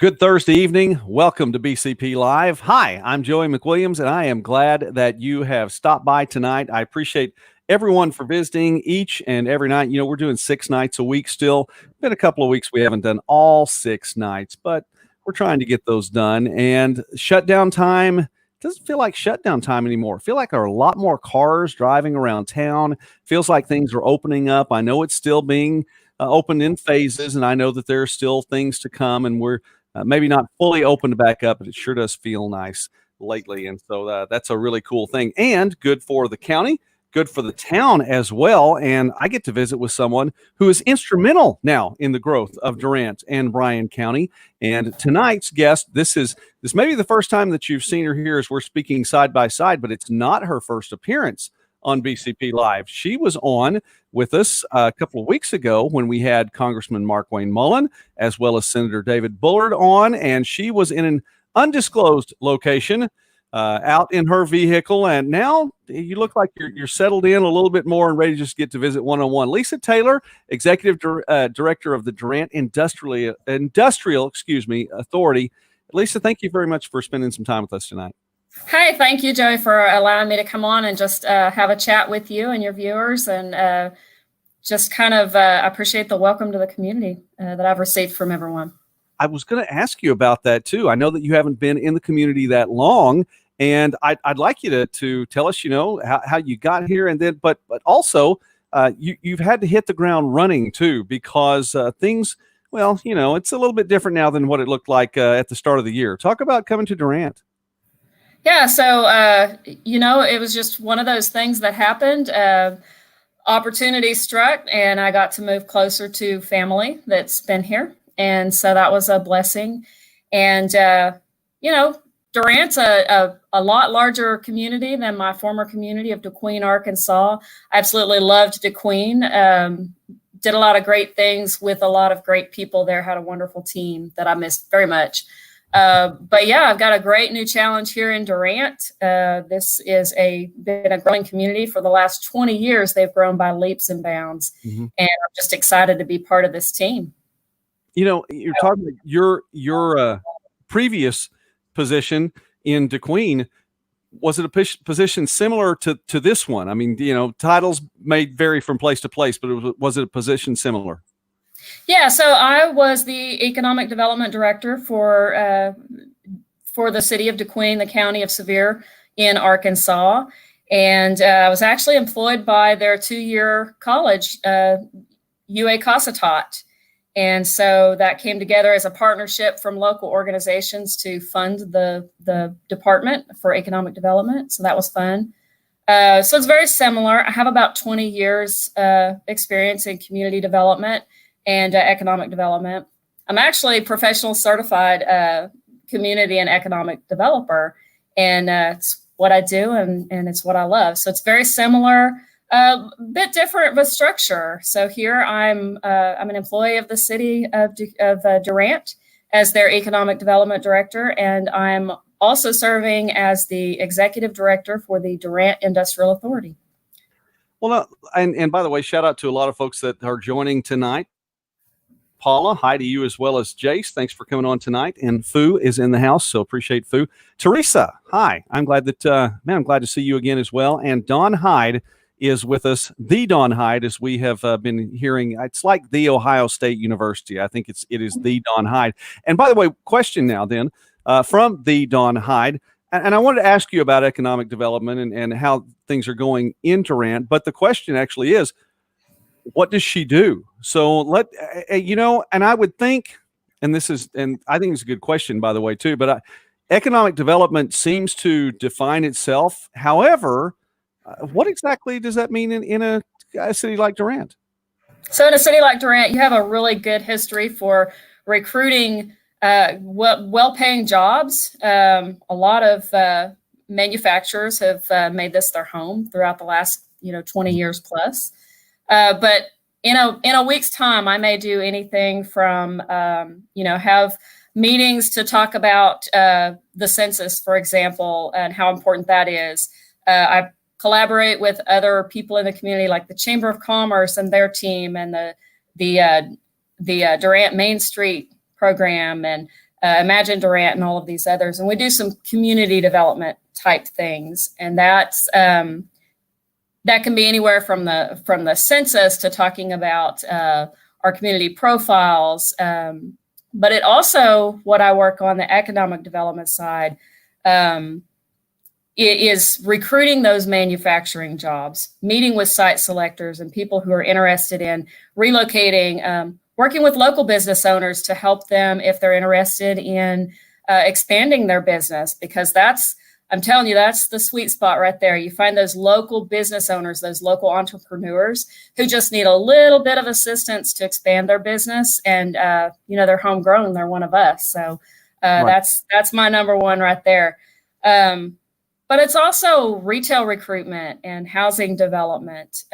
Good Thursday evening. Welcome to BCP Live. Hi, I'm Joey McWilliams, and I am glad that you have stopped by tonight. I appreciate everyone for visiting each and every night. You know, we're doing 6 nights a week still. Been a couple of weeks we haven't done all 6 nights, but we're trying to get those done. And shutdown time doesn't feel like shutdown time anymore. I feel like there are a lot more cars driving around town. Feels like things are opening up. I know it's still being opened in phases, and I know that there are still things to come, and we're maybe not fully opened back up, but it sure does feel nice lately. And so that's a really cool thing and good for the county, good for the town as well. And I get to visit with someone who is instrumental now in the growth of Durant and Bryan County. And tonight's guest, this may be the first time that you've seen her here as we're speaking side by side, but it's not her first appearance on BCP Live. She was on with us a couple of weeks ago when we had Congressman Mark Wayne Mullen as well as Senator David Bullard on, and she was in an undisclosed location out in her vehicle. And now you look like you're settled in a little bit more and ready to just get to visit one-on-one. Lisa Taylor, Executive Director of the Durant Industrial Authority. Lisa, thank you very much for spending some time with us tonight. Hi, thank you, Joey, for allowing me to come on and just have a chat with you and your viewers, and just kind of appreciate the welcome to the community that I've received from everyone. I was going to ask you about that too. I know that you haven't been in the community that long, and I'd like you to tell us, you know, how you got here, and then, but also you've had to hit the ground running too, because things, well, you know, it's a little bit different now than what it looked like at the start of the year. Talk about coming to Durant. Yeah, so, you know, it was just one of those things that happened. Opportunity struck, and I got to move closer to family that's been here. And so that was a blessing. And, you know, Durant's a lot larger community than my former community of DeQueen, Arkansas. I absolutely loved DeQueen. Did a lot of great things with a lot of great people there, had a wonderful team that I missed very much. But yeah, I've got a great new challenge here in Durant. This is been a growing community for the last 20 years. They've grown by leaps and bounds, and I'm just excited to be part of this team. You know, you're talking about your previous position in DeQueen. Was it a position similar to this one? I mean, you know, titles may vary from place to place, but was it a position similar? Yeah, so I was the Economic Development Director for the city of DeQueen, the county of Sevier in Arkansas. And I was actually employed by their 2-year college, UA Cossatot. And so that came together as a partnership from local organizations to fund the Department for Economic Development. So that was fun. So it's very similar. I have about 20 years experience in community development and economic development. I'm actually a professional certified community and economic developer, and it's what I do, and it's what I love. So it's very similar, a bit different with structure. So here I'm an employee of the city of Durant as their economic development director, and I'm also serving as the executive director for the Durant Industrial Authority. Well, and by the way, shout out to a lot of folks that are joining tonight. Paula, hi to you as well as Jace. Thanks for coming on tonight. And Fu is in the house, so appreciate Fu. Teresa, hi. I'm glad that, I'm glad to see you again as well. And Don Hyde is with us. The Don Hyde, as we have been hearing, it's like the Ohio State University. I think it is the Don Hyde. And by the way, question now then, from the Don Hyde, and I wanted to ask you about economic development and how things are going in Durant, but the question actually is, what does she do? So you know, and I would think, and I think it's a good question, by the way, too, but economic development seems to define itself. However, what exactly does that mean in a city like Durant? So in a city like Durant, you have a really good history for recruiting well-paying jobs. A lot of manufacturers have made this their home throughout the last 20 years plus. But in a week's time, I may do anything from have meetings to talk about the census, for example, and how important that is. I collaborate with other people in the community, like the Chamber of Commerce and their team, and the Durant Main Street program, and Imagine Durant and all of these others. And we do some community development type things. And that's that can be anywhere from the census to talking about our community profiles. But it also, what I work on the economic development side, is recruiting those manufacturing jobs, meeting with site selectors and people who are interested in relocating, working with local business owners to help them if they're interested in expanding their business, because I'm telling you, that's the sweet spot right there. You find those local business owners, those local entrepreneurs who just need a little bit of assistance to expand their business, and they're homegrown, they're one of us. So Right. that's my number one right there. But it's also retail recruitment and housing development.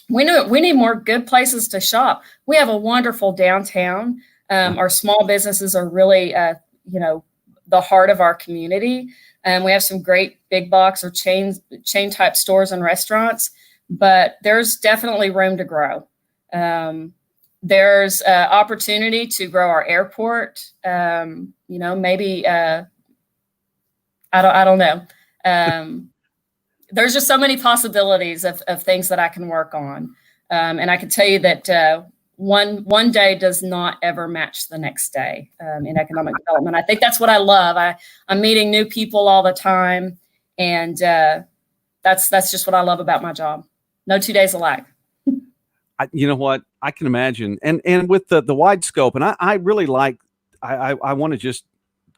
We need more good places to shop. We have a wonderful downtown. Our small businesses are really, the heart of our community. We have some great big box or chain type stores and restaurants, but there's definitely room to grow. There's opportunity to grow our airport. Maybe I don't know. There's just so many possibilities of things that I can work on. And I can tell you that one day does not ever match the next day in economic development. I think that's what I love. I'm meeting new people all the time. And that's just what I love about my job. No 2 days alike. You know what? I can imagine. And with the wide scope, and I really I want to just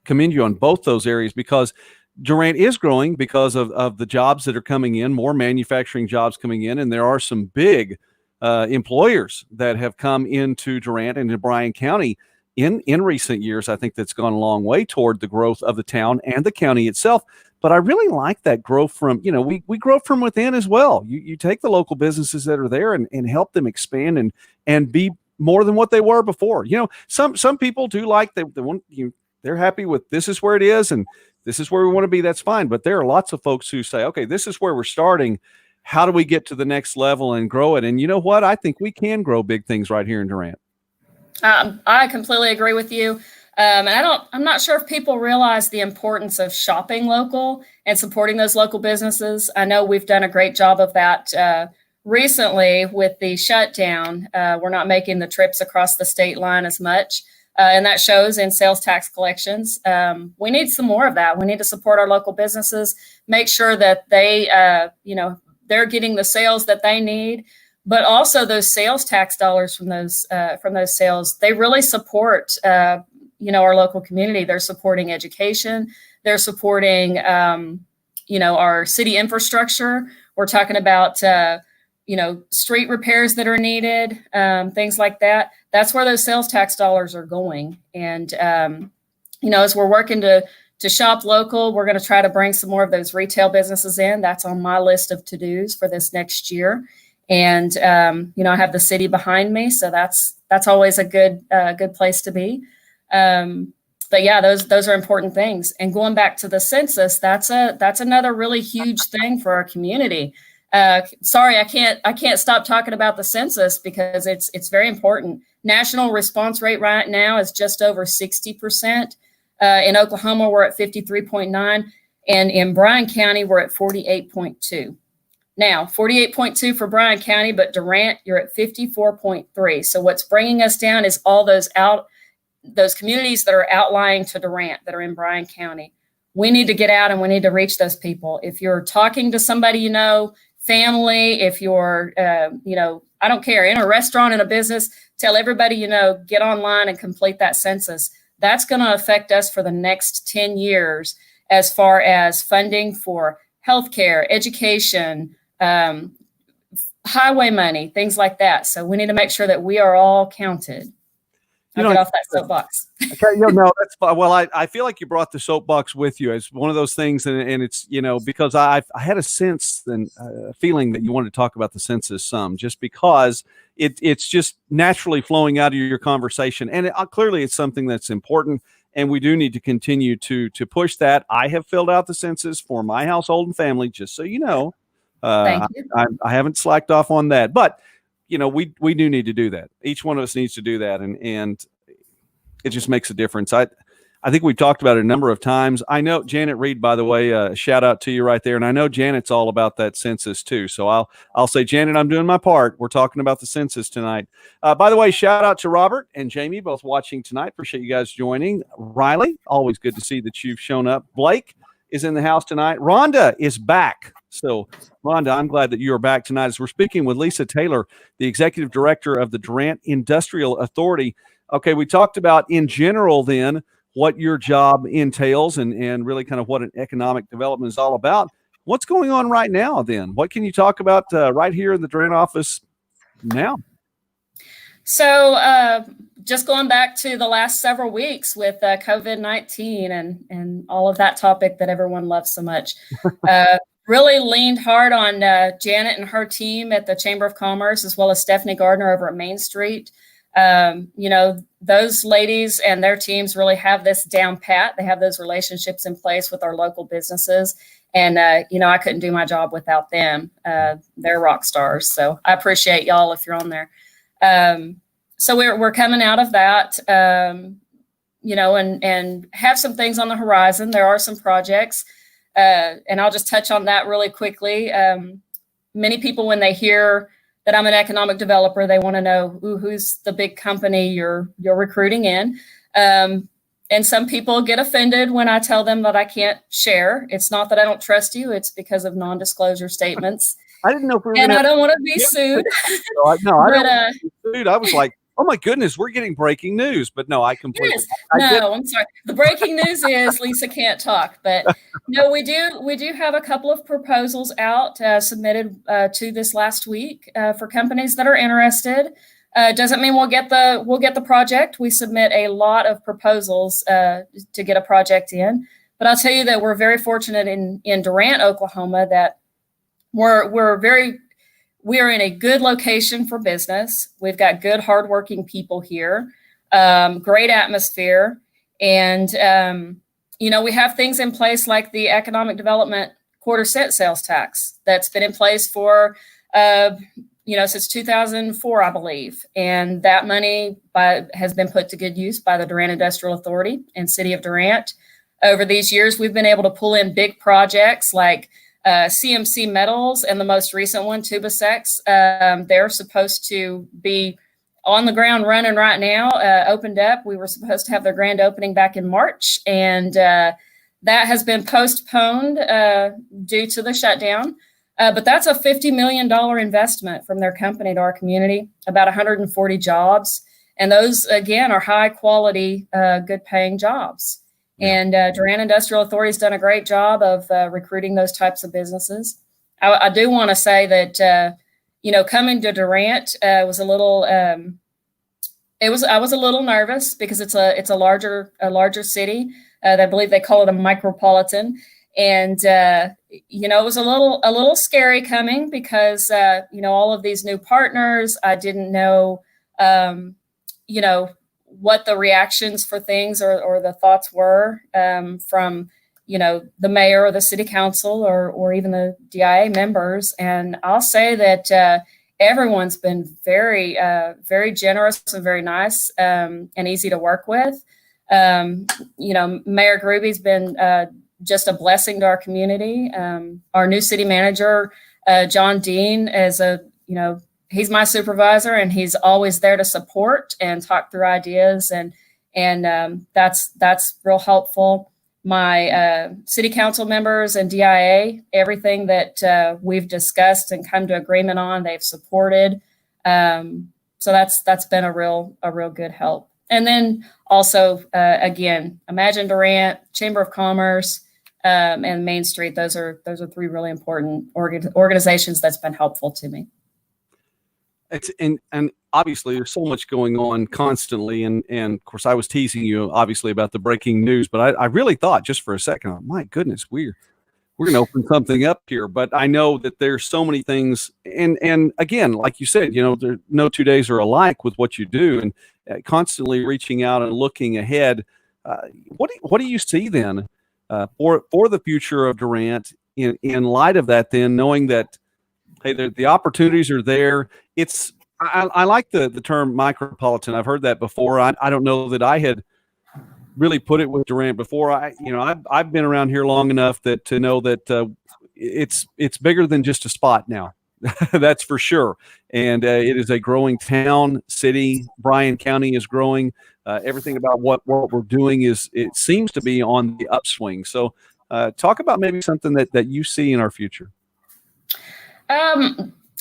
commend you on both those areas, because Durant is growing because of the jobs that are coming in, more manufacturing jobs coming in. And there are some big employers that have come into Durant and to Bryan County in recent years. I think that's gone a long way toward the growth of the town and the county itself. But I really like that growth from, we grow from within as well. You take the local businesses that are there and help them expand and be more than what they were before. Some people do like they want they're happy with this is where it is and this is where we want to be. That's fine. But there are lots of folks who say, okay, this is where we're starting. How do we get to the next level and grow it? And you know what? I think we can grow big things right here in Durant. I completely agree with you. And I'm not sure if people realize the importance of shopping local and supporting those local businesses. I know we've done a great job of that recently with the shutdown. We're not making the trips across the state line as much. And that shows in sales tax collections. We need some more of that. We need to support our local businesses, make sure that they, they're getting the sales that they need, but also those sales tax dollars from those sales, they really support, our local community. They're supporting education. They're supporting, our city infrastructure. We're talking about, street repairs that are needed, things like that. That's where those sales tax dollars are going. And, as we're working to shop local, we're going to try to bring some more of those retail businesses in. That's on my list of to-dos for this next year. And, I have the city behind me. So that's always a good place to be. But yeah, those are important things. And going back to the census, that's another really huge thing for our community. Sorry, I can't stop talking about the census because it's very important. National response rate right now is just over 60%. In Oklahoma, we're at 53.9, and in Bryan County, we're at 48.2. Now, 48.2 for Bryan County, but Durant, you're at 54.3. So what's bringing us down is all those communities that are outlying to Durant that are in Bryan County. We need to get out and we need to reach those people. If you're talking to somebody, family, if you're, I don't care, in a restaurant, in a business, tell everybody, get online and complete that census. That's going to affect us for the next 10 years as far as funding for healthcare, education, highway money, things like that. So we need to make sure that we are all counted. I'll get off that soapbox. Okay, no, that's fine. Well, I feel like you brought the soapbox with you. It's one of those things, and it's because I had a sense and a feeling that you wanted to talk about the census some, just because it's just naturally flowing out of your conversation, and clearly it's something that's important, and we do need to continue to push that. I have filled out the census for my household and family, just so you know. Thank you. I haven't slacked off on that, but we do need to do that. Each one of us needs to do that. And it just makes a difference. I think we've talked about it a number of times. I know Janet Reed, by the way, shout out to you right there. And I know Janet's all about that census too. So I'll say, Janet, I'm doing my part. We're talking about the census tonight. By the way, shout out to Robert and Jamie, both watching tonight. Appreciate you guys joining. Riley, always good to see that you've shown up. Blake is in the house tonight. Rhonda is back. So Rhonda, I'm glad that you are back tonight as we're speaking with Lisa Taylor, the executive director of the Durant Industrial Authority. Okay, we talked about in general then what your job entails and really kind of what an economic development is all about. What's going on right now then? What can you talk about right here in the Durant office now? So just going back to the last several weeks with COVID-19 and all of that topic that everyone loves so much, really leaned hard on Janet and her team at the Chamber of Commerce, as well as Stephanie Gardner over at Main Street. Those ladies and their teams really have this down pat. They have those relationships in place with our local businesses. And, I couldn't do my job without them. They're rock stars. So I appreciate y'all if you're on there. So we're coming out of that, and have some things on the horizon. There are some projects, and I'll just touch on that really quickly. Many people, when they hear that I'm an economic developer, they want to know who's the big company you're recruiting in. And some people get offended when I tell them that I can't share. It's not that I don't trust you. It's because of non-disclosure statements. I didn't know if we were and I don't want to be sued. No, I don't want to be sued. I was like, oh my goodness, we're getting breaking news. But no, I completely. Yes. I'm sorry. The breaking news is Lisa can't talk. But no, we do have a couple of proposals out submitted to this last week for companies that are interested. Doesn't mean we'll get the project. We submit a lot of proposals to get a project in. But I'll tell you that we're very fortunate in Durant, Oklahoma, that we're in a good location for business. We've got good, hardworking people here, great atmosphere. And, we have things in place like the economic development quarter-cent sales tax that's been in place for, since 2004, I believe. And that money has been put to good use by the Durant Industrial Authority and City of Durant. Over these years, we've been able to pull in big projects like CMC Metals and the most recent one, Tubasex. They're supposed to be on the ground running right now, opened up. We were supposed to have their grand opening back in March, and that has been postponed due to the shutdown. But that's a $50 million investment from their company to our community, about 140 jobs. And those, again, are high quality, good paying jobs. And Durant Industrial Authority has done a great job of recruiting those types of businesses. I do want to say that, coming to Durant was a little, I was a little nervous because it's a larger city. I believe they call it a micropolitan. And, it was a little scary coming because, all of these new partners, I didn't know, what the reactions for things or the thoughts were from, the mayor or the city council or even the DIA members. And I'll say that everyone's been very, very generous and very nice and easy to work with. Mayor Gruby's been just a blessing to our community. Our new city manager, John Dean, he's my supervisor, and he's always there to support and talk through ideas, and that's real helpful. My city council members and DIA, everything that we've discussed and come to agreement on, they've supported. So that's been a real good help. And then also, again, Imagine Durant, Chamber of Commerce, and Main Street. Those are three really important organizations that's been helpful to me. And obviously there's so much going on constantly. And of course, I was teasing you obviously about the breaking news, but I really thought just for a second, oh, my goodness, we're going to open something up here. But I know that there's so many things. And again, like you said, there no 2 days are alike with what you do, and constantly reaching out and looking ahead. What do you see then for the future of Durant in light of that, then knowing that, hey, the opportunities are there. I like the term micropolitan. I've heard that before. I don't know that I had really put it with Durant before. I've been around here long enough that to know that it's bigger than just a spot now. That's for sure. And it is a growing town, city. Bryan County is growing. Everything about what we're doing it seems to be on the upswing. So talk about maybe something that you see in our future.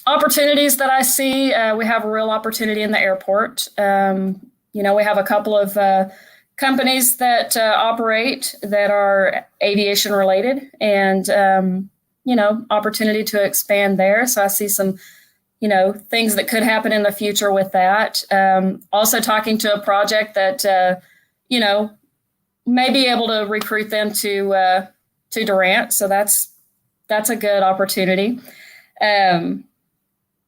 Opportunities that I see, we have a real opportunity in the airport. We have a couple of companies that operate that are aviation related, and opportunity to expand there. So I see some, things that could happen in the future with that. Also talking to a project that, may be able to recruit them to Durant. So that's a good opportunity.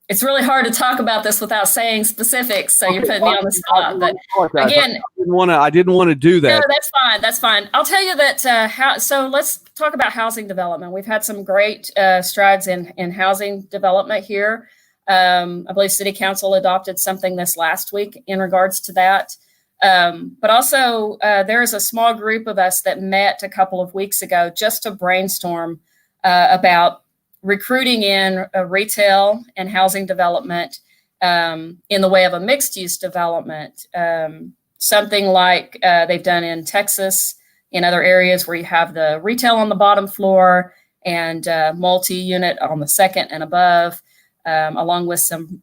It's really hard to talk about this without saying specifics. So you're putting me on the spot, but again, I didn't want to do that. No, that's fine. That's fine. I'll tell you that. So let's talk about housing development. We've had some great strides in housing development here. I believe City Council adopted something this last week in regards to that. But also there is a small group of us that met a couple of weeks ago just to brainstorm about recruiting in retail and housing development in the way of a mixed use development. Something like they've done in Texas, in other areas where you have the retail on the bottom floor and multi-unit on the second and above, along with some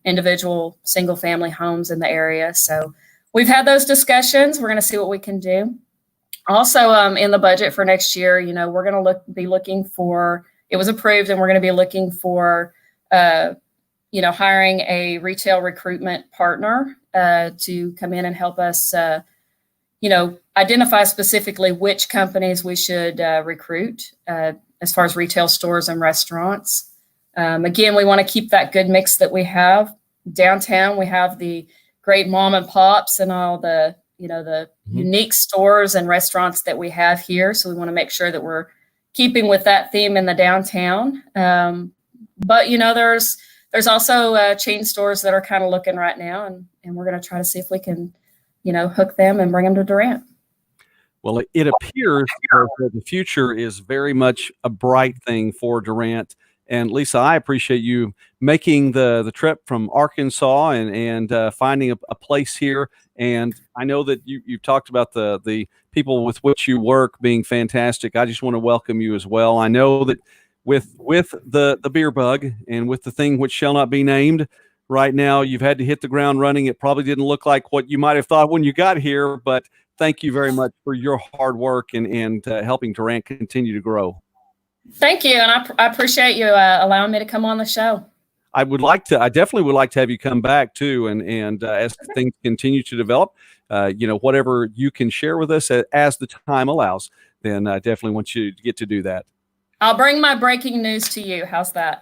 individual single-family homes in the area. So we've had those discussions. We're going to see what we can do. Also, in the budget for next year, we're going to be looking for. It was approved, and we're going to be looking for, hiring a retail recruitment partner to come in and help us, identify specifically which companies we should recruit as far as retail stores and restaurants. Again, we want to keep that good mix that we have. Downtown, we have the great mom and pops and all the, unique stores and restaurants that we have here. So we want to make sure that we're keeping with that theme in the downtown. But, there's also chain stores that are kind of looking right now, and we're going to try to see if we can, hook them and bring them to Durant. Well, it appears that the future is very much a bright thing for Durant. And Lisa, I appreciate you making the trip from Arkansas and finding a place here. And I know that you've talked about the people with which you work being fantastic. I just want to welcome you as well. I know that with the beer bug and with the thing which shall not be named right now, you've had to hit the ground running. It probably didn't look like what you might have thought when you got here, but thank you very much for your hard work and helping Durant continue to grow. Thank you. And I appreciate you allowing me to come on the show. I definitely would like to have you come back too. And as things continue to develop, whatever you can share with us as the time allows, then I definitely want you to get to do that. I'll bring my breaking news to you. How's that?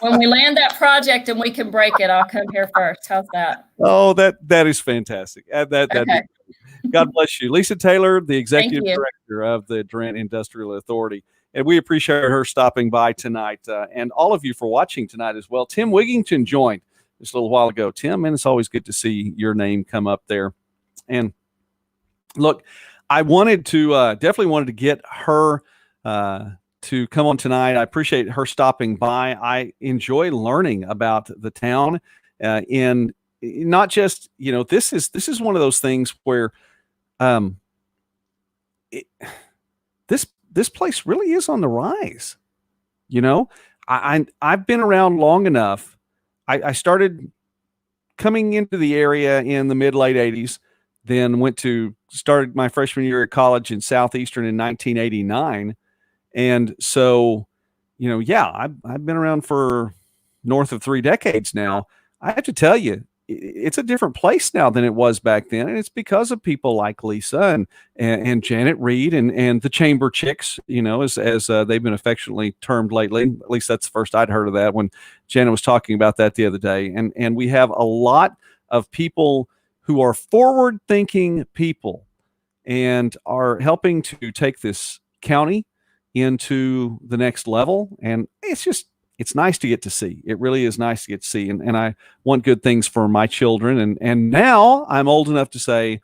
When we land that project and we can break it, I'll come here first. How's that? Oh, that is fantastic. Okay. God bless you. Lisa Taylor, the Executive Director of the Durant Industrial Authority. And we appreciate her stopping by tonight and all of you for watching tonight as well. Tim Wigington joined just a little while ago. Tim, and it's always good to see your name come up there. And look, I definitely wanted to get her to come on tonight. I appreciate her stopping by. I enjoy learning about the town and not just, this is one of those things where this place really is on the rise. I've been around long enough. I started coming into the area in the mid-late 80s, then started my freshman year at college in Southeastern in 1989. And so, I've been around for north of 3 decades now. I have to tell you, it's a different place now than it was back then. And it's because of people like Lisa and Janet Reed and the Chamber Chicks, as they've been affectionately termed lately. At least that's the first I'd heard of that when Janet was talking about that the other day. And we have a lot of people who are forward-thinking people and are helping to take this county into the next level. And it's nice to get to see. It really is nice to get to see. And I want good things for my children. And now I'm old enough to say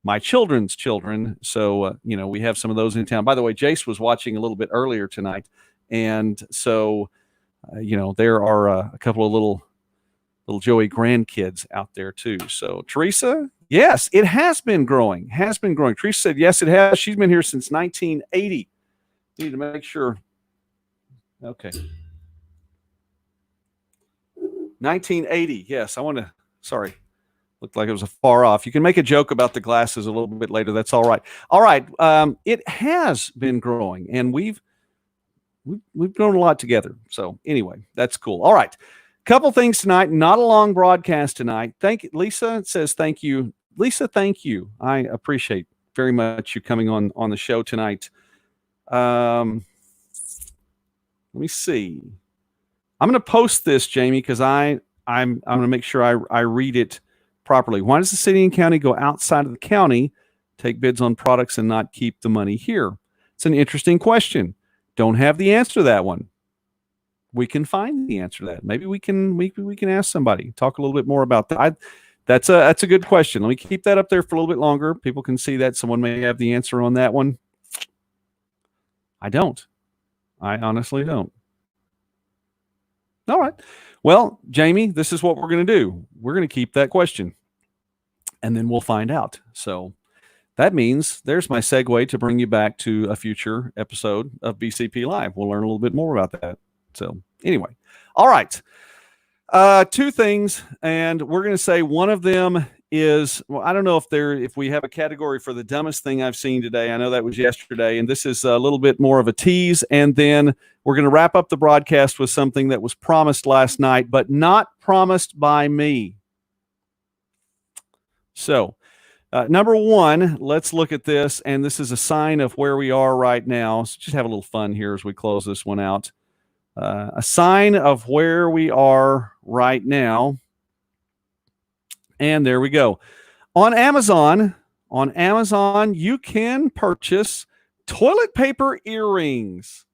my children's children. So, we have some of those in town. By the way, Jace was watching a little bit earlier tonight. And so, there are a couple of little Joey grandkids out there too. So Teresa, yes, it has been growing. Teresa said, yes, it has. She's been here since 1980. Need to make sure. Okay. 1980. Yes, sorry. Looked like it was far off. You can make a joke about the glasses a little bit later. That's all right. All right. It has been growing, and we've grown a lot together. So anyway, that's cool. All right. Couple things tonight. Not a long broadcast tonight. Lisa says thank you. Lisa, thank you. I appreciate very much you coming on the show tonight. Let me see. I'm going to post this, Jamie, because I'm going to make sure I read it properly. Why does the city and county go outside of the county, take bids on products, and not keep the money here? It's an interesting question. Don't have the answer to that one. We can find the answer to that. Maybe we can ask somebody, talk a little bit more about that. That's a good question. Let me keep that up there for a little bit longer. People can see that. Someone may have the answer on that one. I don't. I honestly don't. All right. Well, Jamie, this is what we're going to do. We're going to keep that question, and then we'll find out. So that means there's my segue to bring you back to a future episode of BCP Live. We'll learn a little bit more about that. So anyway, all right. Two things, and we're going to say one of them is, well, I don't know if we have a category for the dumbest thing I've seen today. I know that was yesterday, and this is a little bit more of a tease. And then we're going to wrap up the broadcast with something that was promised last night, but not promised by me. So, number one, let's look at this, and this is a sign of where we are right now. So just have a little fun here as we close this one out. A sign of where we are right now. And there we go. On Amazon, you can purchase toilet paper earrings.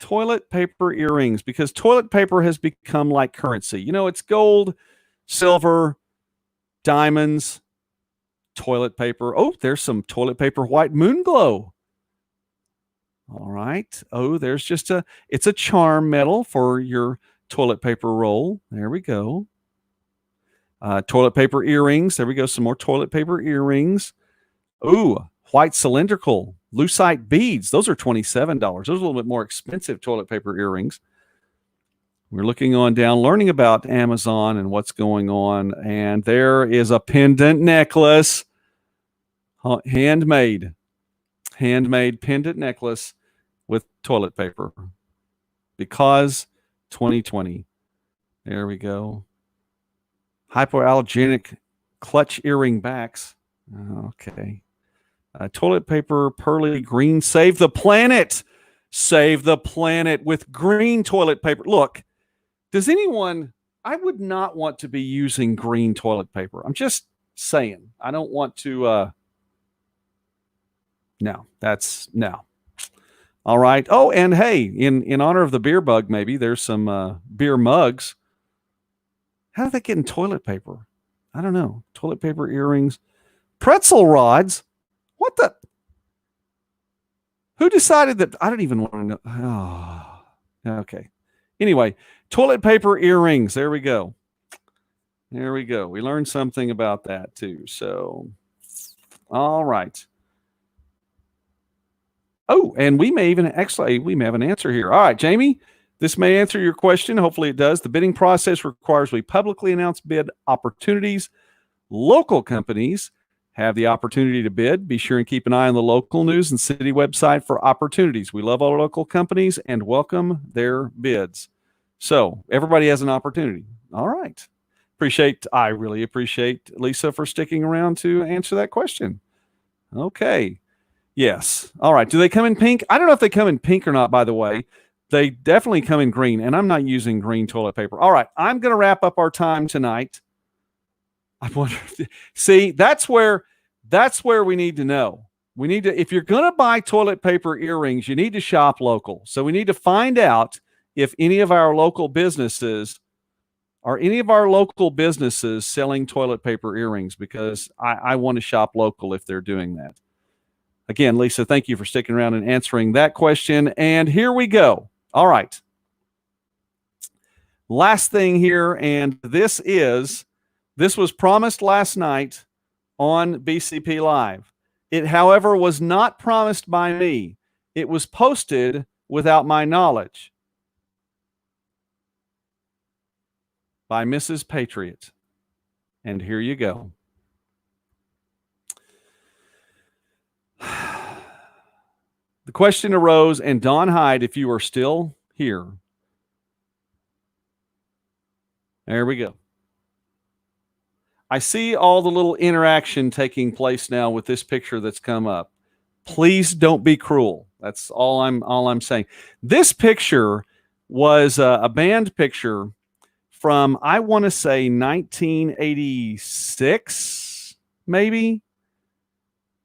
Toilet paper earrings, because toilet paper has become like currency. It's gold, silver, diamonds, toilet paper. Oh, there's some toilet paper white moon glow. All right. Oh, there's it's a charm medal for your toilet paper roll. There we go. Toilet paper earrings. There we go. Some more toilet paper earrings. Ooh, white cylindrical lucite beads. Those are $27. Those are a little bit more expensive toilet paper earrings. We're looking on down, learning about Amazon and what's going on. And there is a pendant necklace. Handmade pendant necklace with toilet paper, because 2020. There we go. Hypoallergenic clutch earring backs. Okay. Toilet paper, pearly green. Save the planet. Save the planet with green toilet paper. Look, I would not want to be using green toilet paper. I'm just saying. I don't want to. No. All right. Oh, and hey, in honor of the beer bug, maybe there's some beer mugs. How did they get in toilet paper? I don't know. Toilet paper earrings. Pretzel rods. What the? Who decided that? I don't even want to know. Oh, okay. Anyway, toilet paper earrings. There we go. We learned something about that too. So, all right. Oh, and we may have an answer here. All right, Jamie, this may answer your question. Hopefully it does. The bidding process requires we publicly announce bid opportunities. Local companies have the opportunity to bid. Be sure and keep an eye on the local news and city website for opportunities. We love our local companies and welcome their bids. So everybody has an opportunity. All right. I really appreciate Lisa for sticking around to answer that question. Okay. Yes. All right. Do they come in pink? I don't know if they come in pink or not, by the way. They definitely come in green, and I'm not using green toilet paper. All right. I'm going to wrap up our time tonight. I wonder see, that's where we need to know. If you're going to buy toilet paper earrings, you need to shop local. So we need to find out if any of our local businesses Are any of our local businesses selling toilet paper earrings? Because I want to shop local if they're doing that. Again, Lisa, thank you for sticking around and answering that question. And here we go. All right. Last thing here, and this was promised last night on BCP Live. It, however, was not promised by me. It was posted without my knowledge by Mrs. Patriot. And here you go. The question arose, and Don Hyde, if you are still here. There we go. I see all the little interaction taking place now with this picture that's come up. Please don't be cruel. That's all I'm saying. This picture was a band picture from, I want to say, 1986, maybe.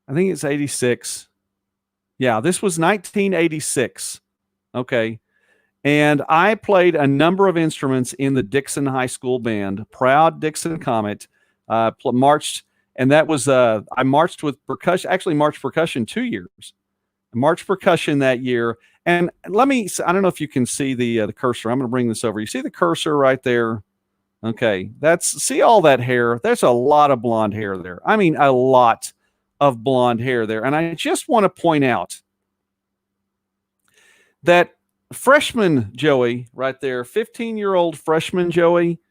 I think it's 86. Yeah, this was 1986. Okay. And I played a number of instruments in the Dixon High School band, Proud Dixon Comet, marched, and that was, I marched with percussion, actually marched percussion 2 years. I marched percussion that year. And I don't know if you can see the cursor. I'm going to bring this over. You see the cursor right there? Okay. See all that hair? There's a lot of blonde hair there. I mean, a lot of blonde hair there. And I just want to point out that freshman Joey right there, 15-year-old freshman Joey,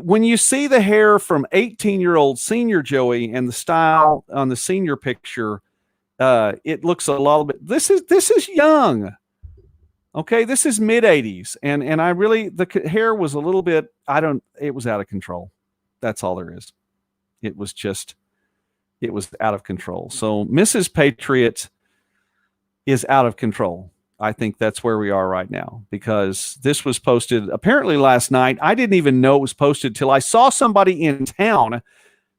when you see the hair from 18-year-old senior Joey and the style on the senior picture, it looks a little bit, this is young. Okay. This is mid 80s. And I really, the hair was a little bit, it was out of control. That's all there is. It was out of control. So Mrs. Patriot is out of control. I think that's where we are right now, because this was posted apparently last night. I didn't even know it was posted till I saw somebody in town.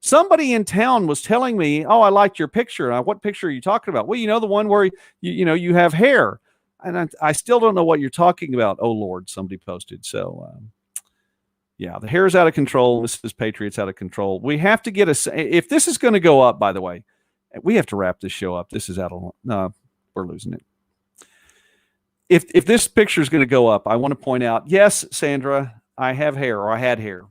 Somebody in town was telling me, "Oh, I liked your picture." What picture are you talking about? Well, the one where you have hair, and I still don't know what you're talking about. Oh Lord, somebody posted. So, yeah, the hair is out of control. Mrs. Patriot's out of control. We have to get if this is going to go up. By the way, we have to wrap this show up. This is out of we're losing it. If this picture is going to go up, I want to point out, yes, Sandra, I have hair, or I had hair.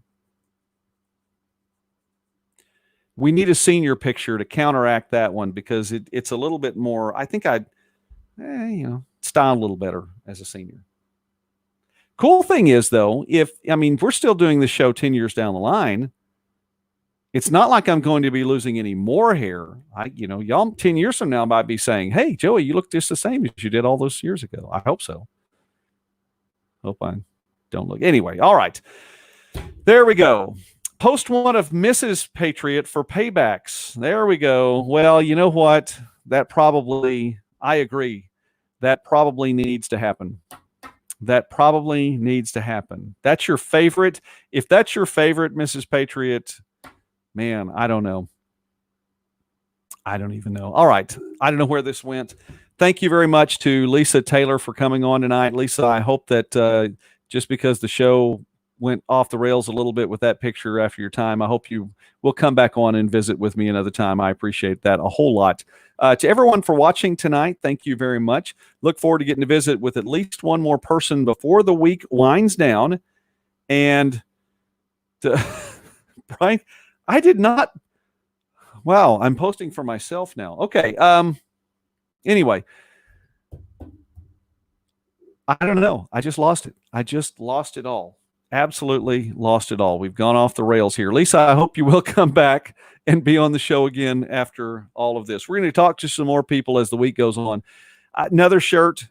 We need a senior picture to counteract that one, because it's a little bit more, I think style a little better as a senior. Cool thing is, though, we're still doing this show 10 years down the line. It's not like I'm going to be losing any more hair. Y'all 10 years from now might be saying, "Hey, Joey, you look just the same as you did all those years ago." I hope so. Hope I don't look. Anyway, all right. There we go. Post one of Mrs. Patriot for paybacks. There we go. Well, you know what? I agree. That probably needs to happen. That's your favorite. If that's your favorite, Mrs. Patriot, man, I don't know. I don't even know. All right. I don't know where this went. Thank you very much to Lisa Taylor for coming on tonight. Lisa, I hope that just because the show went off the rails a little bit with that picture after your time, I hope you will come back on and visit with me another time. I appreciate that a whole lot. To everyone for watching tonight, thank you very much. Look forward to getting to visit with at least one more person before the week winds down. And Brian, I did not. Wow, I'm posting for myself now. Okay. Anyway, I don't know. I just lost it. All. Absolutely lost it all. We've gone off the rails here. Lisa, I hope you will come back and be on the show again after all of this. We're going to talk to some more people as the week goes on. Another shirt,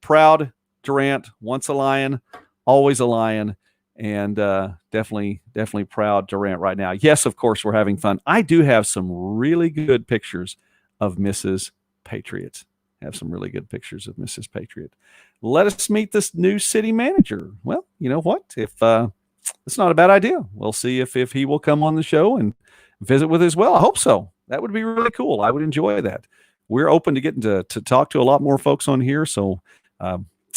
Proud Durant, once a lion, always a lion. And definitely proud Durant right now. Yes, of course, we're having fun. I do have some really good pictures of Mrs. Patriot. Let us meet this new city manager. Well, you know what? If it's not a bad idea. We'll see if he will come on the show and visit with us as well. I hope so. That would be really cool. I would enjoy that. We're open to getting to talk to a lot more folks on here, so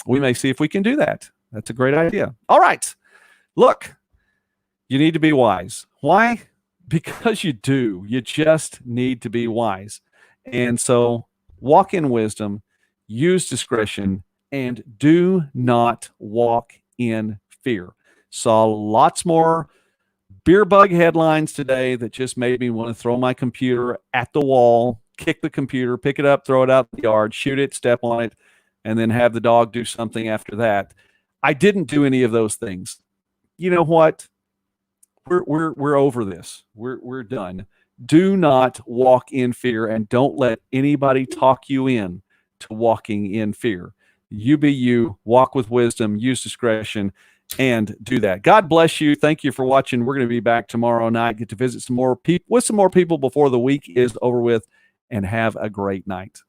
we may see if we can do that. That's a great idea. All right. Look, You need to be wise. Why? Because you do. You just need to be wise. And so walk in wisdom, use discretion, and do not walk in fear. Saw lots more beer bug headlines today that just made me want to throw my computer at the wall, kick the computer, pick it up, throw it out the yard, shoot it, step on it, and then have the dog do something after that. I didn't do any of those things. You know what? We're over this. We're done. Do not walk in fear, and don't let anybody talk you in to walking in fear. You be you, walk with wisdom, use discretion, and do that. God bless you. Thank you for watching. We're going to be back tomorrow night. Get to visit some more people with some more people before the week is over with, and have a great night.